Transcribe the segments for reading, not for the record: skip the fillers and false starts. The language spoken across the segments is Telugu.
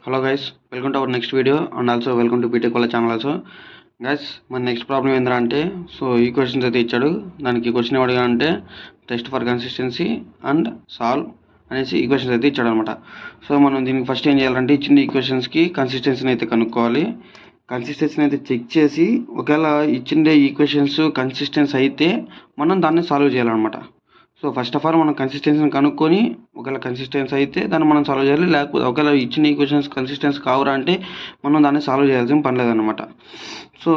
Hello guys, welcome to our next video and also welcome to BTech College channel also. Guys, మన నెక్స్ట్ ప్రాబ్లం ఏంటంటే ఈ క్వశ్చన్స్ అయితే ఇచ్చాడు. దానికి క్వశ్చన్ ఏమడిగా అంటే test for consistency and solve అనేసి ఈక్వేషన్స్ అయితే ఇచ్చాడు అనమాట. సో మనం దీనికి ఫస్ట్ ఏం చేయాలంటే ఇచ్చిన ఈక్వేషన్స్కి కన్సిస్టెన్సీని అయితే కనుక్కోవాలి. కన్సిస్టెన్సీని అయితే చెక్ చేసి ఒకవేళ ఇచ్చిన ఈక్వేషన్స్ కన్సిస్టెన్సీ అయితే మనం దాన్ని సాల్వ్ చేయాలన్నమాట. సో ఫస్ట్ ఆఫ్ ఆల్ మనం కన్సిస్టెన్సీని కనుక్కొని ఒకవేళ కన్సిస్టెన్సీ అయితే దాన్ని మనం సాల్వ్ చేయాలి. లేకపోతే ఒకవేళ ఇచ్చిన ఈక్వేషన్స్ కన్సిస్టెన్సీ కావురా అంటే మనం దాన్ని సాల్వ్ చేయాల్సిన పని లేదన్నమాట. సో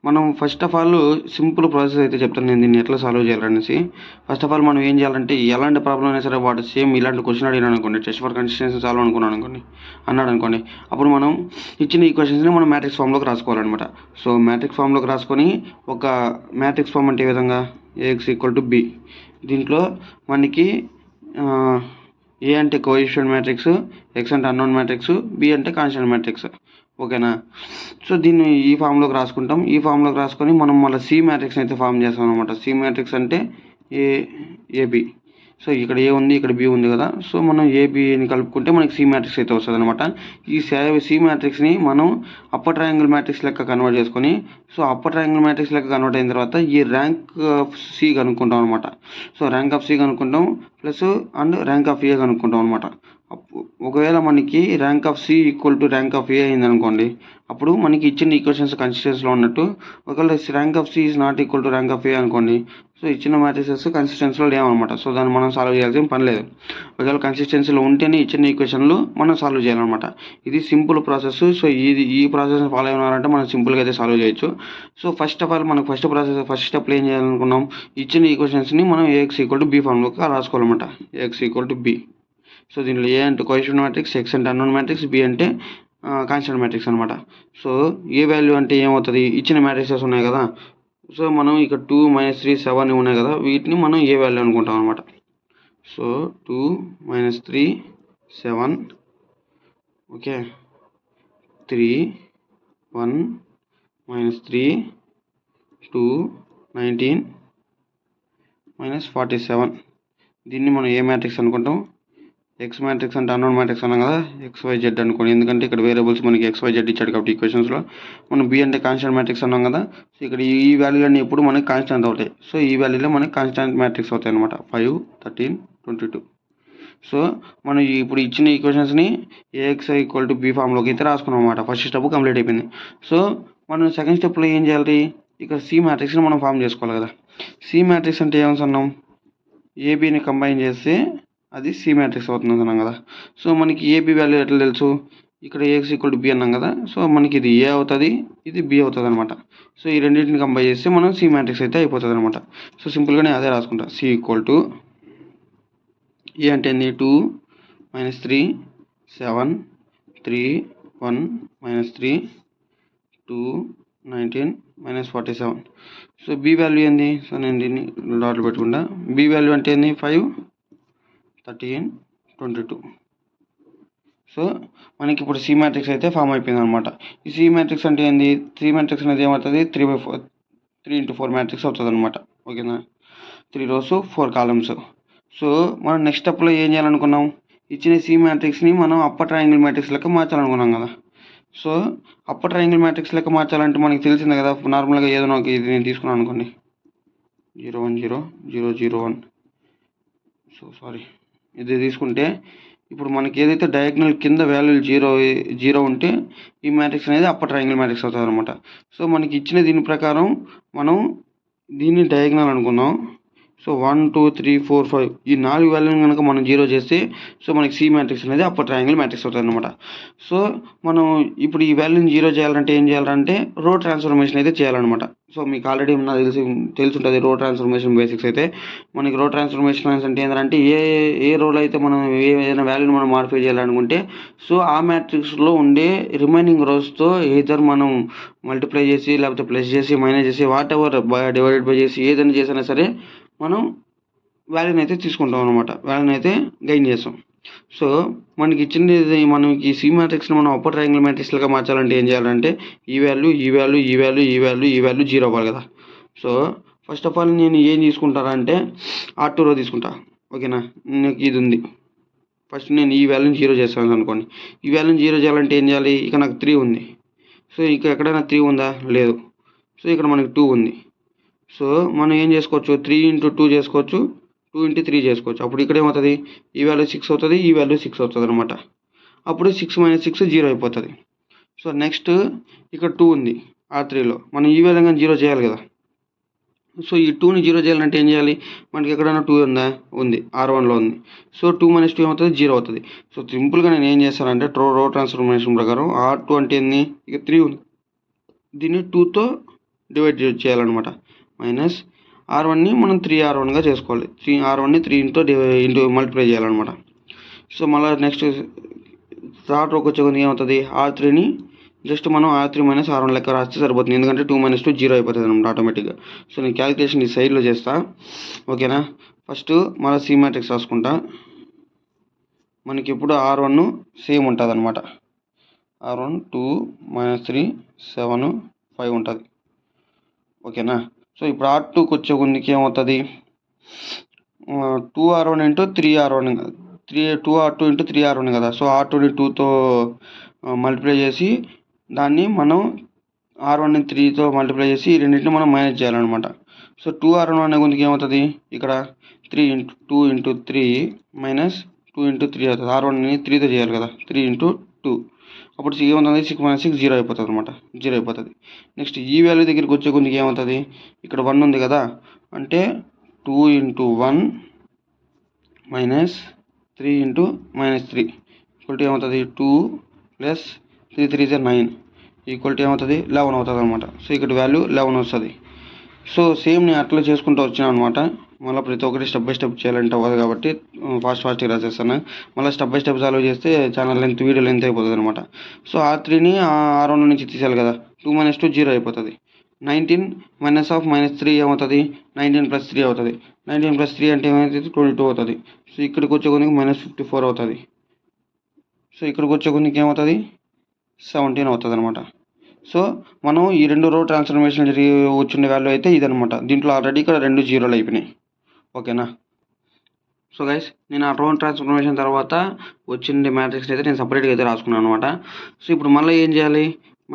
మనం first of all simple process అయితే చెప్తాను నేను దీన్ని ఎట్లా సాల్వ్ చేయాలనేసి. ఫస్ట్ ఆఫ్ ఆల్ మనం ఏం చేయాలంటే ఎలాంటి ప్రాబ్లం అయినా సరే వాడు సేమ్ ఇలాంటి క్వశ్చన్ అడిగినాను అనుకోండి, టెస్ట్ ఫర్ కన్సిస్టెన్సీ సాల్వ్ అన్నాడు అనుకోండి, అప్పుడు మనం ఇచ్చిన ఈక్వేషన్స్ని మనం మ్యాట్రిక్స్ ఫామ్లోకి రాసుకోవాలన్నమాట. సో మ్యాట్రిక్స్ ఫామ్లోకి రాసుకొని ఒక మ్యాట్రిక్స్ ఫామ్ అంటే ఏ విధంగా AX = B. దీంట్లో మనకి ఏ అంటే కోఎఫిషియంట్ మ్యాట్రిక్స్, ఎక్స్ అంటే అన్నోన్ మ్యాట్రిక్స్, బి అంటే కాన్స్టెంట్ మ్యాట్రిక్స్. ఓకేనా? సో దీన్ని ఈ ఫామ్లోకి రాసుకుంటాం. ఈ ఫామ్లోకి రాసుకొని మనం మళ్ళీ సి మ్యాట్రిక్స్ అయితే ఫామ్ చేస్తాం అనమాట. సి మ్యాట్రిక్స్ అంటే ఏబి. సో ఇక్కడ ఏ ఉంది, ఇక్కడ బి ఉంది కదా. సో మనం ఏబిని కలుపుకుంటే మనకి సి మ్యాట్రిక్స్ అయితే వస్తుంది అనమాట. ఈ సి మ్యాట్రిక్స్ని మనం అప్పర్ ట్రయాంగిల్ మ్యాట్రిక్స్ లెక్క కన్వర్ట్ చేసుకొని, సో అప్పర్ ట్రయాంగిల్ మ్యాట్రిక్స్ లెక్క కన్వర్ట్ అయిన తర్వాత ఈ ర్యాంక్ ఆఫ్ సి కనుక్కుంటాం అనమాట. సో ర్యాంక్ ఆఫ్ సి కనుక్కుంటాం plus and rank of A కనుక్కుంటాం అనమాట. ఒకవేళ మనకి rank of C = rank of A అయింది అనుకోండి, అప్పుడు మనకి ఇచ్చిన ఈక్వేషన్స్ కన్సిస్టెన్సీలో ఉన్నట్టు. ఒకవేళ rank of C is not equal to rank of A అనుకోండి, సో ఇచ్చిన మ్యాట్రిసెస్ కన్సిస్టెన్సీలో లేవన్నమాట. సో దాన్ని మనం సాల్వ్ చేయాల్సిన పని లేదు. ఒకవేళ కన్సిస్టెన్సీలో ఉంటేనే ఇచ్చిన ఈక్వేషన్లు మనం సాల్వ్ చేయాలన్నమాట. ఇది సింపుల్ ప్రాసెస్. సో ఈ ప్రాసెస్ ఫాలో అయినారంటే మనం సింపుల్గా అయితే సాల్వ్ చేయొచ్చు. సో ఫస్ట్ ఆఫ్ ఆల్ మనకు ఫస్ట్ స్టెప్లో ఏం చేయాలనుకున్నాం, ఇచ్చిన ఈక్వేషన్స్ని మనం AX = B ఫామ్లోకి రాసుకోవాలన్నమాట. AX = B. So దీనిలో ఏ అంటే కోఎఫిషియంట్ మ్యాట్రిక్స్, ఎక్స్ అంటే అన్నోన్ మ్యాట్రిక్స్, బి అంటే కాన్స్టెంట్ మ్యాట్రిక్స్ అనమాట. సో ఏ వాల్యూ అంటే ఏమవుతుంది, ఇచ్చిన మ్యాట్రిక్సెస్ ఉన్నాయి కదా. సో మనం ఇక్కడ 2 - 3 7 ఉన్నాయి కదా, వీటిని మనం ఏ వాల్యూ అనుకుంటాం అనమాట. So 2 - 3 7, okay, 3 1 - 3 2 19 - 47. దీన్ని మనం ఏ మ్యాట్రిక్స్ అనుకుంటాం, ఎక్స్ మ్యాట్రిక్స్ అంటే అన్నోన్ మ్యాట్రిక్స్ అన్నాం కదా, XYZ అనుకోండి. ఎందుకంటే ఇక్కడ వేరియబుల్స్ మనకి XYZ ఇచ్చాడు కాబట్టి ఈక్వేషన్స్లో. మనం బి అంటే కాన్స్టెంట్ మ్యాట్రిక్స్ అన్నాం కదా. సో ఇక్కడ ఈ వాల్యూలన్నీ ఎప్పుడు మనకి కాన్స్టెంట్ అవుతాయి. సో ఈ వాల్యూలో మనకి కాన్స్టెంట్ మ్యాట్రిక్స్ అవుతాయి అనమాట. 5 13 22. సో మనం ఇప్పుడు ఇచ్చిన ఈక్వేషన్స్ని AX = B ఫామ్లోకి అయితే రాసుకున్నాం అనమాట. ఫస్ట్ స్టెప్ కంప్లీట్ అయిపోయింది. సో మనం సెకండ్ స్టెప్లో ఏం చేయాలి, ఇక్కడ సి మ్యాట్రిక్స్ని మనం ఫామ్ చేసుకోవాలి కదా. సి మ్యాట్రిక్స్ అంటే ఏమనుకున్నాం, ఏబిని కంబైన్ చేస్తే అది సి మ్యాట్రిక్స్ అవుతుంది అన్నాం కదా. సో మనకి ఏబి వాల్యూ ఎట్లా తెలుసు, ఇక్కడ AX = B అన్నాం కదా. సో మనకి ఇది ఏ అవుతుంది, ఇది బి అవుతుంది అనమాట. సో ఈ రెండింటిని కంబైన్ చేస్తే మనం సి మ్యాట్రిక్స్ అయితే అయిపోతుంది అనమాట. సో సింపుల్గానే అదే రాసుకుంటా. సి = ఏ అంటే 2 - 3 7 3 1 - 3 2 19 - 47. సో బి వాల్యూ ఏంది, సో నేను దీన్ని డాట్లు పెట్టుకుంటా. బి వాల్యూ అంటే ఏంది 5 13 22. సో మనకి ఇప్పుడు సి మ్యాట్రిక్స్ అయితే ఫామ్ అయిపోయింది అనమాట. ఈ సి మ్యాట్రిక్స్ అంటే ఏంది, సి మ్యాట్రిక్స్ అనేది ఏమవుతుంది, 3 × 4 మ్యాట్రిక్స్ అవుతుంది అనమాట. ఓకేనా, 3 rows 4 columns. సో మనం నెక్స్ట్ స్టెప్లో ఏం చేయాలనుకున్నాం, ఇచ్చిన సి మ్యాట్రిక్స్ని మనం అప్పర్ ట్రయాంగిల్ మ్యాట్రిక్స్ లెక్క మార్చాలనుకున్నాం కదా. సో అప్పర్ ట్రయాంగిల్ మ్యాట్రిక్స్ లెక్క మార్చాలంటే మనకి తెలిసిందే కదా. నార్మల్గా ఏదైనా ఒక ఇది నేను తీసుకున్నాను అనుకోండి, 0 1 0 0 0 1. సో సారీ, ఇది తీసుకుంటే ఇప్పుడు మనకి ఏదైతే డయాగ్నల్ కింద వాల్యూలు 0 ఉంటే ఈ మ్యాట్రిక్స్ అనేది అప్పర్ ట్రయాంగిల్ మ్యాట్రిక్స్ అవుతుంది అనమాట. సో మనకి ఇచ్చిన దీని ప్రకారం మనం దీన్ని డయాగ్నల్ అనుకుందాం. సో 1 2 3 4 5 ఈ 4 వాల్యూని కనుక మనం 0 చేస్తే సో మనకి సి మ్యాట్రిక్స్ అనేది అప్పర్ ట్రయాంగిల్ మ్యాట్రిక్స్ అవుతుంది అనమాట. సో మనం ఇప్పుడు ఈ వాల్యూని 0 చేయాలంటే ఏం చేయాలంటే రో ట్రాన్స్ఫర్మేషన్ అయితే చేయాలన్నమాట. సో మీకు ఆల్రెడీ నాకు తెలుసుంటుంది రో ట్రాన్స్ఫర్మేషన్ బేసిక్స్ అయితే. మనకి రో ట్రాన్స్ఫర్మేషన్ అంటే ఏంటంటే ఏ రోలో అయితే మనం ఏదైనా వాల్యూని మనం మాడిఫై చేయాలనుకుంటే సో ఆ మ్యాట్రిక్స్లో ఉండే రిమైనింగ్ రోస్తో ఏదర్ మనం మల్టిప్లై చేసి లేకపోతే ప్లస్ చేసి మైనస్ చేసి వాట్ ఎవర్ డివైడెడ్ బై చేసి ఏదైనా చేసినా సరే మనం వాల్యూని అయితే తీసుకుంటాం అనమాట, వాల్యూని అయితే గెయిన్ చేస్తాం. సో మనకి ఇచ్చింది మనకి సి మ్యాట్రిక్స్ని మనం అప్పర్ ట్రయాంగిల్ మ్యాట్రిక్స్లుగా మార్చాలంటే ఏం చేయాలంటే ఈ వాల్యూ 0 అవ్వాలి కదా. సో ఫస్ట్ ఆఫ్ ఆల్ నేను ఏం తీసుకుంటానంటే R2 రో తీసుకుంటా. ఓకేనా, నాకు ఇది ఉంది ఫస్ట్ నేను ఈ వాల్యూని 0 చేస్తాను అనుకోండి. ఈ వాల్యూని 0 చేయాలంటే ఏం చేయాలి? ఇక నాకు 3 ఉంది. సో ఇక ఎక్కడైనా 3 ఉందా? లేదు. సో ఇక్కడ మనకి 2 ఉంది. సో మనం ఏం చేసుకోవచ్చు? 3 × 2 చేసుకోవచ్చు, 2 × 3 చేసుకోవచ్చు. అప్పుడు ఇక్కడ ఏమవుతుంది? ఈ వాల్యూ 6 అవుతుంది, ఈ వాల్యూ 6 అవుతుంది అనమాట. అప్పుడు 6 - 6 0 అయిపోతుంది. సో నెక్స్ట్ ఇక్కడ 2 ఉంది R3లో. మనం ఈ విధంగా 0 చేయాలి కదా. సో ఈ 2ని 0 చేయాలంటే ఏం చేయాలి? మనకి ఎక్కడైనా 2 ఉందా? ఉంది, R1లో ఉంది. సో 2 - 2 ఏమవుతుంది? 0 అవుతుంది. సో సింపుల్గా నేను ఏం చేస్తానంటే రో ట్రాన్స్ఫర్మేషన్ ప్రకారం R2 అంటే ఏంది? ఇక 3 ఉంది, దీన్ని 2తో డివైడ్ చేయాలన్నమాట. మైనస్ R1ని మనం 3R1గా చేసుకోవాలి. 3R1ని 3 ఇంటూ మల్టిప్లై చేయాలన్నమాట. సో మళ్ళీ నెక్స్ట్ థర్డ్ రోకి వచ్చే కొద్దిగా ఏమవుతుంది? R3ని జస్ట్ మనం R3 - R1 లెక్క రాస్తే సరిపోతుంది. ఎందుకంటే 2 - 2 0 అయిపోతుంది అనమాట ఆటోమేటిక్గా. సో నేను క్యాలిక్యులేషన్ ఈ సైడ్లో చేస్తా, ఓకేనా. ఫస్ట్ మళ్ళీ సి మ్యాట్రిక్స్ రాసుకుంటా. మనకి ఇప్పుడు R1 సేమ్ ఉంటుంది అనమాట. R1 2 - 3 7 5 ఉంటుంది, ఓకేనా. సో ఇప్పుడు R2కి వచ్చే కొద్దికి ఏమవుతుంది? 2R1 × 3R1 2R2 × 3R1 కదా. సో R2ని 2తో మల్టిప్లై చేసి దాన్ని మనం R1ని 3తో మల్టిప్లై చేసి ఈ రెండింటిని మనం మైనస్ చేయాలన్నమాట. సో 2R1 అనే కొద్దికి ఏమవుతుంది? ఇక్కడ 3 × 2 × 3 మైనస్ 2 × 3 అవుతుంది. R1ని 3తో చేయాలి కదా, 3 × 2. అప్పుడు ఏమవుతుంది? 6 - 6 0 అయిపోతుంది అనమాట, 0 అయిపోతుంది. నెక్స్ట్ ఈ వాల్యూ దగ్గరికి వచ్చే కొద్దికి ఏమవుతుంది? ఇక్కడ 1 ఉంది కదా, అంటే 2 × 1 మైనస్ 3 × -3 ఈక్వల్ టు ఏమవుతుంది? 2 + 3 3 = 9 ఈక్వల్ టు ఏమవుతుంది? 11 అవుతుంది అనమాట. సో ఇక్కడ వాల్యూ 11 వస్తుంది. సో సేమ్ నేను అట్లా చేసుకుంటూ వచ్చాను అనమాట. మళ్ళీ ప్రతి ఒక్కటి స్టెప్ బై స్టెప్ చేయాలంటే అవ్వదు కాబట్టి ఫాస్ట్గా రాసేస్తాను. మళ్ళీ స్టెప్ బై స్టెప్ సాల్వ్ చేస్తే చాలా వీడియో లెంత్ అయిపోతుంది అనమాట. సో R3ని R1 నుంచి తీసేయాలి కదా. 2 - 2 0 అయిపోతుంది. 19 - -3 ఏమవుతుంది? 19 + 3 అవుతుంది. 19 + 3 అంటే ఏమవుతుంది? 22 అవుతుంది. సో ఇక్కడికి వచ్చే కొద్దికి -54 అవుతుంది. సో ఇక్కడికి వచ్చే కొద్దికి ఏమవుతుంది? 17 అవుతుంది అనమాట. సో మనం ఈ 2 రో ట్రాన్స్ఫర్మేషన్ జరిగి వచ్చిన వాల్యూ అయితే ఇదనమాట. దీంట్లో ఆల్రెడీ ఇక్కడ 2 0లు అయిపోయినాయి, ఓకేనా. సో గైస్ నేను ఆ రో ట్రాన్స్ఫర్మేషన్ తర్వాత వచ్చిన మ్యాట్రిక్స్ అయితే నేను సపరేట్గా అయితే రాసుకున్నాను అనమాట. సో ఇప్పుడు మళ్ళీ ఏం చేయాలి?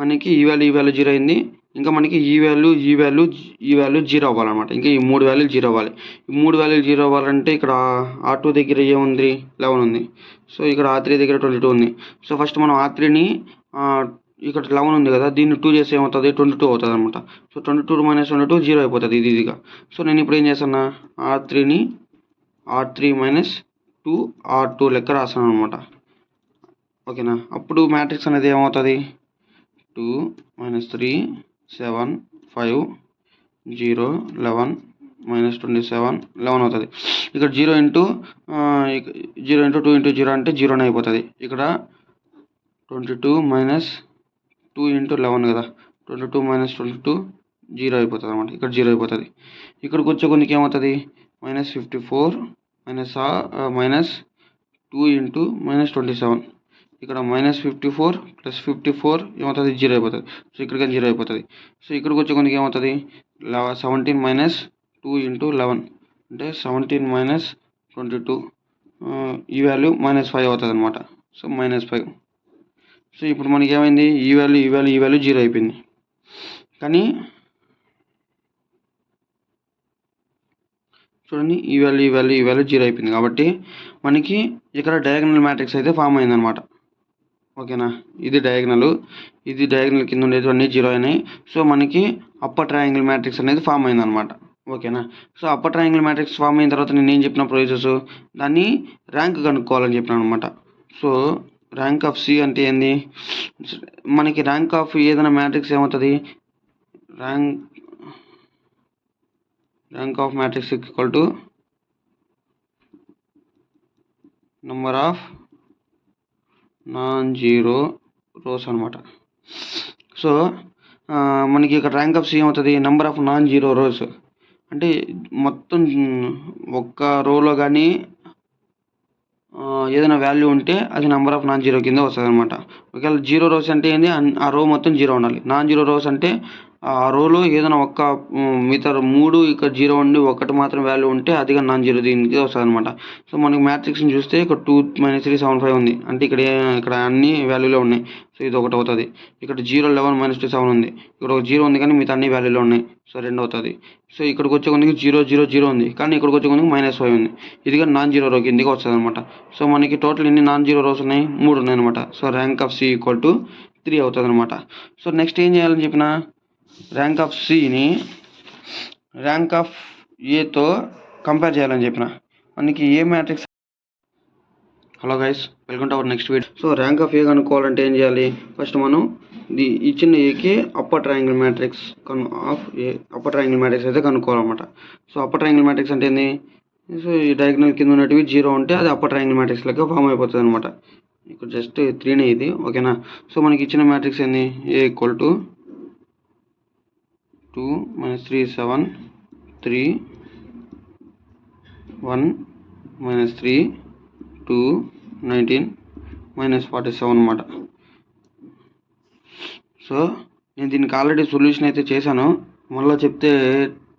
మనకి ఈ వాల్యూ 0 అయింది. ఇంకా మనకి ఈ వాల్యూ 0 అవ్వాలన్నమాట. ఇంకా ఈ 3 వాల్యూలు 0 అవ్వాలి. ఈ 3 వాల్యూలు 0 అవ్వాలంటే ఇక్కడ R2 దగ్గర ఏముంది? 11 ఉంది. సో ఇక్కడ R3 దగ్గర 22 ఉంది. సో ఫస్ట్ మనం R3ని ఇక్కడ 11 ఉంది కదా, దీన్ని 2 చేస్తే ఏమవుతుంది? 22 అవుతుంది అనమాట. సో 22 - 22 0 అయిపోతుంది ఈజీగా. సో నేను ఇప్పుడు ఏం చేస్తాను? R3 - 2 R2 లెక్క రాస్తాను అనమాట, ఓకేనా. అప్పుడు మ్యాట్రిక్స్ అనేది ఏమవుతుంది? 2 - 3 7 5 0 11 -27 11 అవుతుంది. ఇక్కడ 0 × 2 × 0 అంటే 0 అయిపోతుంది. ఇక్కడ 22 - 2 × 11 కదా, 22 - 22 0 అయిపోతుంది అనమాట. ఇక్కడ 0 అయిపోతుంది. ఇక్కడికి వచ్చే కొద్దికి ఏమవుతుంది? -54 -2 × -27 ఇక్కడ -54 + 54 ఏమవుతుంది? 0 అయిపోతుంది. సో ఇక్కడికి 0 అయిపోతుంది. సో ఇక్కడికి వచ్చే కొద్దికి ఏమవుతుంది? 17 - 2 × 11 అంటే 17 - 22 ఈ వాల్యూ -5 అవుతుంది అనమాట. సో -5. సో ఇప్పుడు మనకి ఏమైంది? ఈ వాల్యూ 0 అయిపోయింది. కానీ చూడండి, ఈ వాల్యూ 0 అయిపోయింది కాబట్టి మనకి ఇక్కడ డయాగనల్ మ్యాట్రిక్స్ అయితే ఫామ్ అయిందనమాట, ఓకేనా. ఇది డయాగనల్ కింద ఉండేది అన్నీ 0 అయినాయి. సో మనకి అప్పర్ ట్రయాంగిల్ మ్యాట్రిక్స్ అనేది ఫామ్ అయిందనమాట, ఓకేనా. So upper triangle matrix form అయిన తర్వాత నేను ఏం చెప్పిన ప్రొసెస్ దాన్ని ర్యాంక్ కనుక్కోవాలని చెప్పినాను అనమాట. సో ర్యాంక్ ఆఫ్ సి అంటే ఏంది? మనకి ర్యాంక్ ఆఫ్ ఏదైనా మ్యాట్రిక్స్ ఏమవుతుంది? Rank of matrix equal to number of non-zero rows అనమాట. సో మనకి ఇక్కడ ర్యాంక్ ఆఫ్ సి ఏమవుతుంది? నెంబర్ ఆఫ్ నాన్-జీరో రోస్ అంటే మొత్తం ఒక్క రోలో కానీ ఏదైనా వాల్యూ ఉంటే అది నెంబర్ ఆఫ్ నాన్-జీరో కింద వస్తుంది అనమాట. ఒకవేళ 0 రోస్ అంటే ఏంది? ఆ రో మొత్తం 0 ఉండాలి. నాన్-జీరో రోస్ అంటే ఆ రోలో ఏదైనా ఒక్క మిగతా 3 ఇక్కడ 0 ఉండి ఒకటి మాత్రం వాల్యూ ఉంటే అదిగా నాన్ జీరో దీనికి వస్తుందన్నమాట. సో మనకి మ్యాట్రిక్స్ని చూస్తే ఇక్కడ 2 - 3 7 5 ఉంది, అంటే ఇక్కడ అన్ని వాల్యూలో ఉన్నాయి. సో ఇది ఒకటి అవుతుంది. ఇక్కడ 0 11 - 2 7 ఉంది, ఇక్కడ ఒక 0 ఉంది కానీ మిగతా అన్ని వాల్యూలో ఉన్నాయి. సో 2 అవుతుంది. సో ఇక్కడికి వచ్చే కొద్దికి 0 0 0 ఉంది, కానీ ఇక్కడికి వచ్చే కొద్దికి -5 ఉంది. ఇదిగా నాన్ జీరో రో కిందకి వస్తుంది అనమాట. సో మనకి టోటల్ ఎన్ని నాన్ జీరో రోస్ ఉన్నాయి? 3 ఉన్నాయి అనమాట. సో ర్యాంక్ ఆఫ్ C = 3 అవుతుంది అనమాట. సో నెక్స్ట్ ఏం చేయాలని చెప్పిన, ర్యాంక్ ఆఫ్ Cని ర్యాంక్ ఆఫ్ Aతో కంపేర్ చేయాలని చెప్పిన. మనకి A matrix. Hello guys, welcome to our next video. So rank of A కనుక్కోవాలంటే ఏం చేయాలి? ఫస్ట్ మనం ఇచ్చిన ఏకి upper triangle matrix of A upper triangle matrix అయితే కనుక్కోవాలన్నమాట. సో అప్పర్ ట్రయాంగిల్ మ్యాట్రిక్స్ అంటే ఏంది? సో ఈ డయాగ్నల్ కింద ఉన్నటివి 0 ఉంటే అది అప్పర్ ట్రయాంగిల్ మ్యాట్రిక్స్ లెక్క ఫామ్ అయిపోతుంది అనమాట. ఇక్కడ జస్ట్ 3నే ఇది, ఓకేనా? సో మనకి ఇచ్చిన మ్యాట్రిక్స్ ఏంది? A = 2 - 3 7 3 1 - 3 2 19 - 47 అనమాట. సో నేను దీనికి ఆల్రెడీ సొల్యూషన్ అయితే చేశాను, మళ్ళీ చెప్తే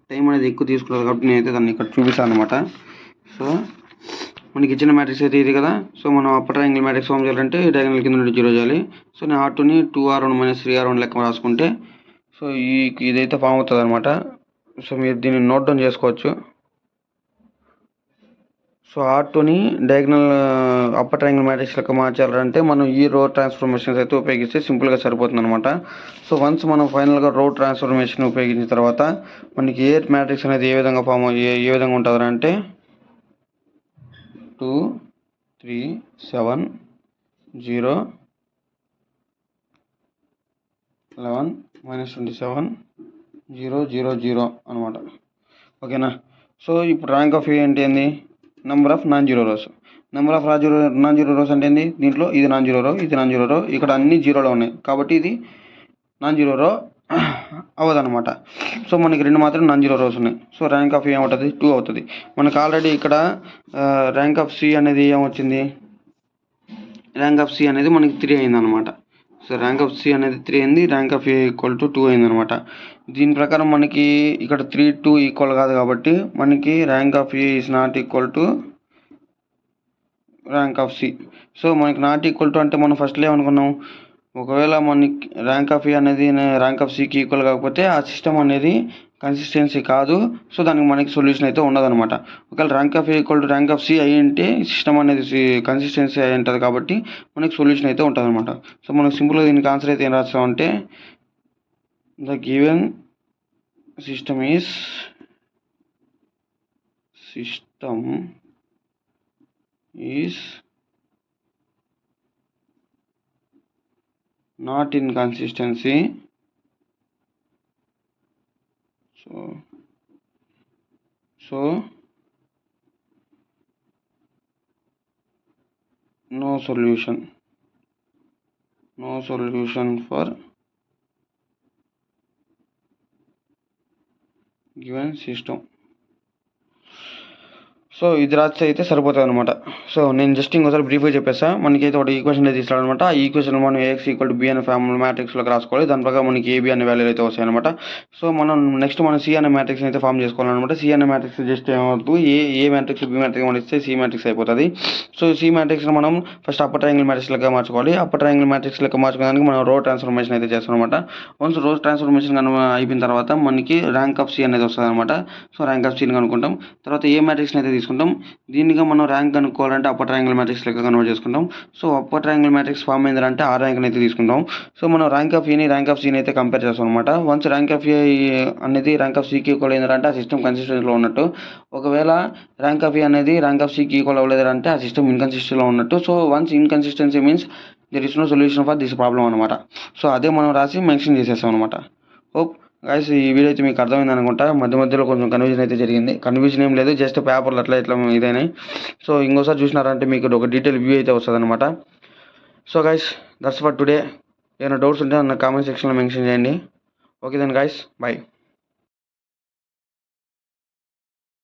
టైం అనేది ఎక్కువ తీసుకుంటుంది కాబట్టి నేనైతే దాన్ని ఇక్కడ చూపిస్తాను అనమాట. సో మనకి ఇచ్చిన మ్యాట్రిక్స్ అయితే ఇది కదా. సో మనం అప్పర్ ట్రయాంగిల్ మ్యాట్రిక్స్ ఫామ్ చేయాలంటే డయాగ్నల్ కింద నుండి 0 చేయాలి. సో నేను R2ని 2R1 - 3R1 లెక్క రాసుకుంటే సో ఇదైతే ఫామ్ అవుతుంది అనమాట. సో మీరు దీన్ని నోట్ డౌన్ చేసుకోవచ్చు. సో R2ని డయాగ్నల్ అప్పర్ ట్రయాంగిల్ మ్యాట్రిక్స్ లెక్క మార్చాలంటే మనం ఈ రో ట్రాన్స్ఫర్మేషన్స్ అయితే ఉపయోగిస్తే సింపుల్గా సరిపోతుంది అనమాట. సో వన్స్ మనం ఫైనల్గా రో ట్రాన్స్ఫర్మేషన్ ఉపయోగించిన తర్వాత మనకి ఏ మ్యాట్రిక్స్ అనేది ఏ విధంగా ఏ విధంగా ఉంటుంది అంటే 2 3 7 0 11 - 27 0 0 0 అనమాట, ఓకేనా? సో ఇప్పుడు ర్యాంక్ ఆఫ్ A అంటే ఏంది? Number of non zero rose. Number of non zero rose అంటే ఏంది? దీంట్లో ఇది నాన్ జీరో రో, ఇది నాన్ జీరో రో, ఇక్కడ అన్ని జీరోలో ఉన్నాయి కాబట్టి ఇది నాన్ జీరో రో అవ్వదన్నమాట. సో మనకి 2 మాత్రం నాన్ జీరో రోస్ ఉన్నాయి. సో ర్యాంక్ ఆఫ్ A ఏమవుతుంది? 2 అవుతుంది. మనకు ఆల్రెడీ ఇక్కడ ర్యాంక్ ఆఫ్ C అనేది ఏమొచ్చింది? ర్యాంక్ ఆఫ్ C అనేది మనకి 3 అయిందనమాట. సో ర్యాంక్ ఆఫ్ C అనేది 3 అయింది, ర్యాంక్ ఆఫ్ A = 2 అయిందనమాట. దీని ప్రకారం మనకి ఇక్కడ 3 2 ఈక్వల్ కాదు కాబట్టి మనకి rank of A is not equal to rank of C. So మనకి నాట్ ఈక్వల్ టు అంటే మనం ఫస్ట్లో ఏమనుకున్నాం, ఒకవేళ మనకి ర్యాంక్ ఆఫ్ A అనేది ర్యాంక్ ఆఫ్ Cకి ఈక్వల్ కాకపోతే ఆ సిస్టమ్ అనేది కన్సిస్టెన్సీ కాదు. సో దానికి మనకి సొల్యూషన్ అయితే ఉండదన్నమాట. ఒకవేళ rank of A = rank of C అయ్యి ఉంటే సిస్టమ్ అనేది కన్సిస్టెన్సీ అయి ఉంటుంది కాబట్టి మనకి సొల్యూషన్ అయితే ఉంటుంది అనమాట. సో మనకు సింపుల్గా దీనికి ఆన్సర్ అయితే ఏం రాస్తామంటే the given system is not in consistency. So no solution for given system. So ఇది రాస్తే అయితే సరిపోతుంది అనమాట. సో నేను జస్ట్ ఇంకోసారి బ్రీఫ్గా చెప్పేసా. మనకైతే ఒక ఈక్వేషన్ అయితే ఇస్తాడనమాట. ఆ ఈక్వేషన్ మనం AX = B అనే ఫార్ములా మ్యాట్రిక్స్లోకి రాసుకోవాలి. దాని ప్రకారం మనకి AB అనే వాల్యూలు అయితే వస్తాయి అనమాట. సో మనం నెక్స్ట్ మనం C అనే మ్యాట్రిక్స్ అయితే ఫామ్ చేసుకోవాలన్నమాట. C అనే మ్యాట్రిక్స్ జస్ట్ ఏమవుతుంది, ఏ మ్యాట్రిక్స్ B మ్యాట్రిక్స్ మనం ఇస్తే C మ్యాట్రిక్స్ అయిపోతుంది. సో C మ్యాట్రిక్స్ని మనం ఫస్ట్ అప్పర్ ట్రయాంగిల్ మ్యాట్రిక్స్ లెక్క మార్చుకోవాలి. అప్పర్ ట్రయాంగిల్ మ్యాట్రిక్స్ లెక్క మార్చుకోవడానికి మనం రో ట్రాన్స్ఫర్మేషన్ అయితే చేస్తాం అనమాట. వన్స్ రో ట్రాన్స్ఫర్మేషన్ అయిపోయిన తర్వాత మనకి ర్యాంక్ ఆఫ్ C అనేది వస్తుంది అనమాట. సో ర్యాంక్ ఆఫ్ Cని కనుక్కుంటాం. తర్వాత ఏ మ్యాట్రిక్స్ని అయితే తీసుకుంటాం, దీనిగా మనం ర్యాంక్ కనుక్కోవాలంటే అప్పర్ ట్రయాంగిల్ మ్యాట్రిక్స్ లెక్క కన్వర్ట్ చేసుకుంటాం. So upper triangle matrix form అయిందంటే ఆ ర్యాంక్ని అయితే తీసుకుంటాం. సో మనం ర్యాంక్ ఆఫ్ Aని ర్యాంక్ ఆఫ్ Cని అయితే కంపేర్ చేస్తాం అనమాట. వన్స్ ర్యాంక్ ఆఫ్ A అనేది ర్యాంక్ ఆఫ్ Cకి ఈక్వల్ అయిందంటే ఆ సిస్టమ్ కన్సిస్టెన్సీలో ఉన్నట్టు. ఒకవేళ ర్యాంక్ ఆఫ్ A అనేది ర్యాంక్ ఆఫ్ Cకి ఈక్వల్ అవ్వలేదంటే ఆ సిస్టమ్ ఇన్కన్సిస్టెన్సీలో ఉన్నట్టు. So once inconsistency means there is no solution for this problem అనమాట. సో అదే మనం రాసి మెన్షన్ చేసేస్తాం అనమాట. హోప్ గైస్ ఈ వీడియో అయితే మీకు అర్థమైంది అనుకుంటా. మధ్యలో కొంచెం కన్ఫ్యూజన్ అయితే జరిగింది. కన్ఫ్యూజన్ ఏం లేదు, జస్ట్ పేపర్లు అట్లా ఇదైనాయి. సో ఇంకోసారి చూసినారంటే మీకు ఒక డీటెయిల్ వ్యూ అయితే వస్తుంది అనమాట. So guys that's for today. ఏమైనా డౌట్స్ ఉంటే నా కామెంట్ సెక్షన్లో మెన్షన్ చేయండి. Okay then guys, bye.